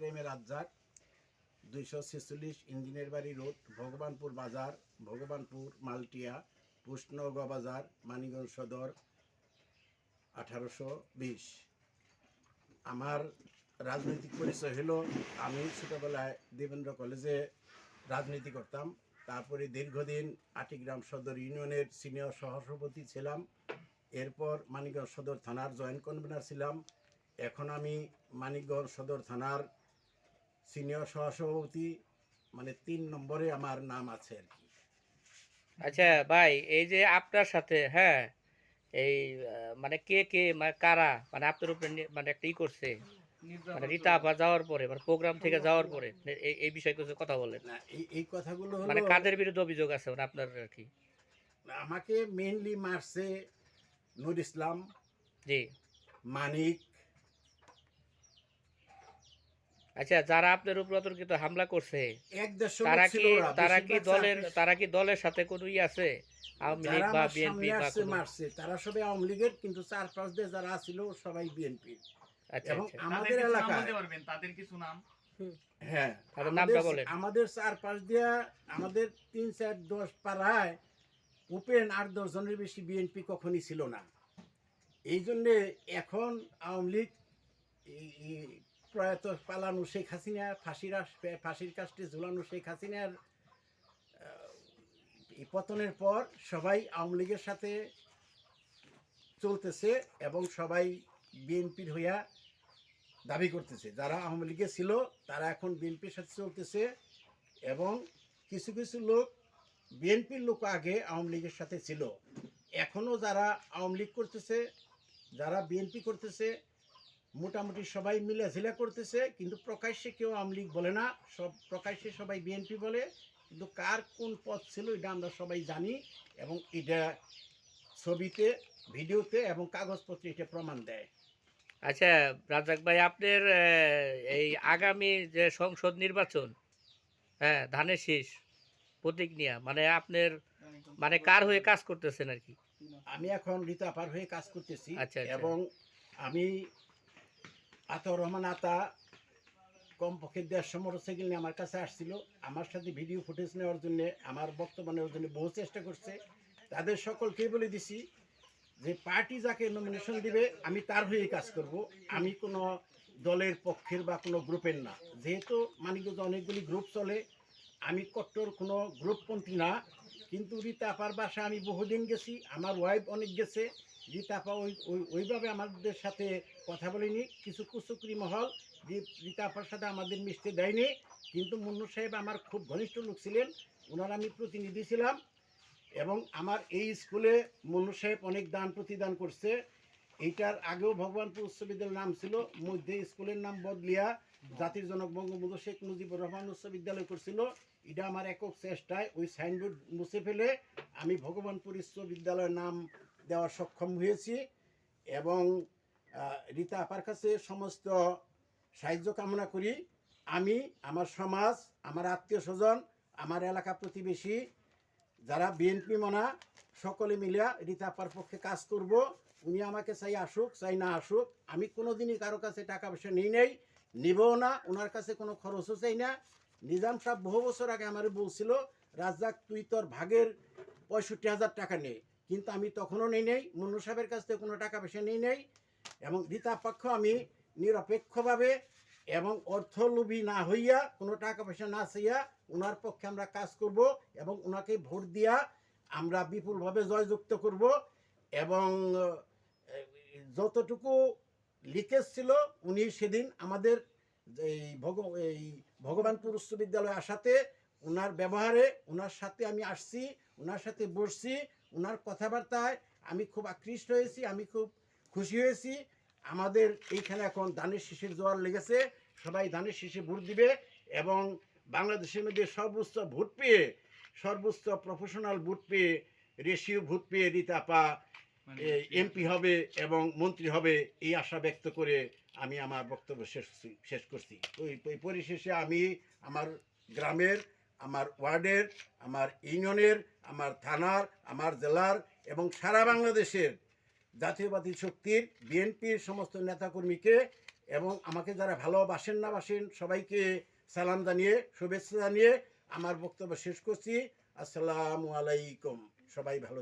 Doctor M A Razzak, 246 engineer বাড়ি road, Bhagabanpur বাজার, ভগবানপুর মালটিয়া, পুষ্ণগ বাজার, মানিকগঞ্জ সদর, 1820। আমার রাজনৈতিক পরিচয় হলো, আমি ছোটোবেলায় দেবেন্দ্র কলেজে রাজনীতি করতাম। তারপরে দীর্ঘদিন আটিগ্রাম সদর ইউনিয়নের সিনিয়র সহসভাপতি ছিলাম। এরপর মানিকগঞ্জ সদর থানার জয়েন্ট কনভেনার ছিলাম। এখন আমি মানিকগঞ্জ সদর থানার সিনিয়র সহসভাপতি, মানে 3 নম্বরে আমার নাম আছে আর কি। আচ্ছা ভাই, এই যে আপনার সাথে হ্যাঁ এই মানে কে মানে কারা মানে আপনার উপরে মানে একটা করছে মানে রীতা আপা যাওয়ার পরে মানে প্রোগ্রাম থেকে যাওয়ার পরে এই বিষয়ে কিছু কথা বলেন। না, এই কথাগুলো মানে হলো, কাদের বিরুদ্ধে অভিযোগ আছে মানে আপনার আর কি? আমাকে মেইনলি মারছে নুর ইসলাম, জি। মানিক। আচ্ছা, যারা আপনার উপর অতর্কিত হামলা করছে 1-150 লোক তারা ছিল কি ওরা, তারা কি বেশিরভাগ দলের চাকরি। তারা কি দলের সাথে কোনো আছে আওয়ামী লীগ যারা বা আমার বিএনপি সামনে বা আসছে কোনো? মারছে তারা সবাই আওয়ামী লীগের, কিন্তু 4-5 দিয়ে যারা ছিল সবাই বিএনপি। আচ্ছা এবং আচ্ছা, আমাদের এলাকায় তাদের কিছু নাম। হ্যাঁ, তাদের আমাদের নামটা বলেন। আমাদের 4-5 দিয়া, আমাদের 3-4-10 পাড়ায় উপেন 8-10 জনের বেশি বিএনপি কখনই ছিল না। এই জন্যে এখন আওয়ামী লীগ প্রয়াত পালানো শেখ হাসিনা, ফাঁসির কাস্টে ঝুলানো শেখ হাসিনার এই পতনের পর সবাই আওয়ামী লীগের সাথে চলতেছে এবং সবাই বিএনপির হইয়া দাবি করতেছে। যারা আওয়ামী লীগে ছিল তারা এখন বিএনপির সাথে চলতেছে, এবং কিছু কিছু লোক বিএনপির লোক আগে আওয়ামী লীগের সাথে ছিল, এখনও যারা আওয়ামী লীগ করতেছে, যারা বিএনপি করতেছে, মোটামুটি সবাই মিলাঝিলা করতেছে, কিন্তু প্রকাশ্যে কেউ আওয়ামী লীগ বলে না, সব প্রকাশ্যে সবাই বিএনপি বলে। কিন্তু কার কোন পথ ছিল এটা আমরা সবাই জানি, এবং এটা ছবিতে, ভিডিওতে এবং কাগজপত্রে এটা প্রমাণ দেয়। আচ্ছা রাজ্জাক ভাই, আপনার এই আগামী যে সংসদ নির্বাচন, হ্যাঁ ধানের শীষ প্রতীক নিয়ে মানে আপনার মানে কার হয়ে কাজ করতেছেন আর কি? আমি এখন রীতা পার হয়ে কাজ করতেছি। আচ্ছা আচ্ছা। এবং আমি আতাউর রহমান আতা কমপক্ষে 150 মোটরসাইকেল নিয়ে আমার কাছে আসছিল, আমার সাথে ভিডিও ফুটেজ নেওয়ার জন্য, আমার বক্তব্য নেওয়ার জন্য বহু চেষ্টা করছে। তাদের সকলকেই বলে দিছি যে পার্টি যাকে নমিনেশন দিবে আমি তার হয়েই কাজ করব, আমি কোনো দলের পক্ষের বা কোনো গ্রুপের না। যেহেতু মানিকগঞ্জে অনেকগুলি গ্রুপ চলে, আমি কট্টর কোনো গ্রুপপন্থী না। কিন্তু রীতা আপার বাসা আমি বহুদিন গেছি, আমার ওয়াইফ অনেক গেছে। রীতা আপা ওইভাবে আমাদের সাথে কথা বলেনি, কিছু কুচুকরি মহল রীতা আপার সাথে আমাদের মিশতে দেয়নি। কিন্তু মুন্নু সাহেব আমার খুব ঘনিষ্ঠ লোক ছিলেন, ওনার আমি প্রতিনিধি ছিলাম। এবং আমার এই স্কুলে মুন্নু সাহেব অনেক দান প্রতিদান করছে। এইটার আগেও ভগবানপুর উচ্চ বিদ্যালয়ের নাম ছিল, মধ্যে স্কুলের নাম বদলিয়া জাতির জনক বঙ্গবন্ধু শেখ মুজিবুর রহমান উচ্চ বিদ্যালয় করছিল। এটা আমার একক চেষ্টায় ওই সাইনবোর্ড মুছে ফেলে আমি ভগবানপুর উচ্চ বিদ্যালয়ের নাম দেওয়ার সক্ষম হয়েছি। এবং রীতা আপার কাছে সমস্ত সাহায্য কামনা করি। আমি, আমার সমাজ, আমার আত্মীয় স্বজন, আমার এলাকা প্রতিবেশী যারা বিএনপি মনা, সকলে মিলিয়া রীতা আপার পক্ষে কাজ করব। উনি আমাকে চাই আসুক চাই না আসুক, আমি কোনো দিনই কারো কাছে টাকা পয়সা নিই নেই, নিবও না, ওনার কাছে কোনো খরচও চাই না। নিজাম সাহেব বহু বছর আগে আমার বলছিল, রাজ্জাক তুই তোর ভাগের 65,000 টাকা নে, কিন্তু আমি তখনও নেই নেই, মুন্নু সাহেবের কাছ থেকে কোনো টাকা পয়সা নেই নেই। এবং রীতা পক্ষ আমি নিরপেক্ষভাবে এবং অর্থলোভী না হইয়া, কোনো টাকা পয়সা না চাইয়া ওনার পক্ষে আমরা কাজ করব, এবং ওনাকে ভোট দিয়া আমরা বিপুলভাবে জয়যুক্ত করব। এবং যতটুকু লিকেজ ছিল উনি সেদিন আমাদের এই ভগবানপুর উচ্চ বিদ্যালয়ে আসাতে, ওনার ব্যবহারে, ওনার সাথে আমি আসছি, ওনার সাথে বসছি, ওনার কথাবার্তায় আমি খুব আকৃষ্ট হয়েছি, আমি খুব খুশি হয়েছি। আমাদের এইখানে এখন ধানের শীষের জোয়ার লেগেছে, সবাই ধানের শীষে ভোট দিবে। এবং বাংলাদেশের মধ্যে সর্বোচ্চ ভোট পেয়ে, সর্বোচ্চ প্রফেশনাল ভোট পেয়ে, রেশিও ভোট পেয়ে রীতা আপা এমপি হবে এবং মন্ত্রী হবে, এই আশা ব্যক্ত করে আমি আমার বক্তব্য শেষ করছি। ওই পরিশেষে আমি আমার গ্রামের, আমার ওয়ার্ডের, আমার ইউনিয়নের, আমার থানার, আমার জেলার এবং সারা বাংলাদেশের জাতীয়বাদী শক্তির বিএনপির সমস্ত নেতাকর্মীকে এবং আমাকে যারা ভালোবাসেন না বাসেন সবাইকে সালাম জানিয়ে শুভেচ্ছা জানিয়ে আমার বক্তব্য শেষ করছি। আসসালামু আলাইকুম। সবাই ভালো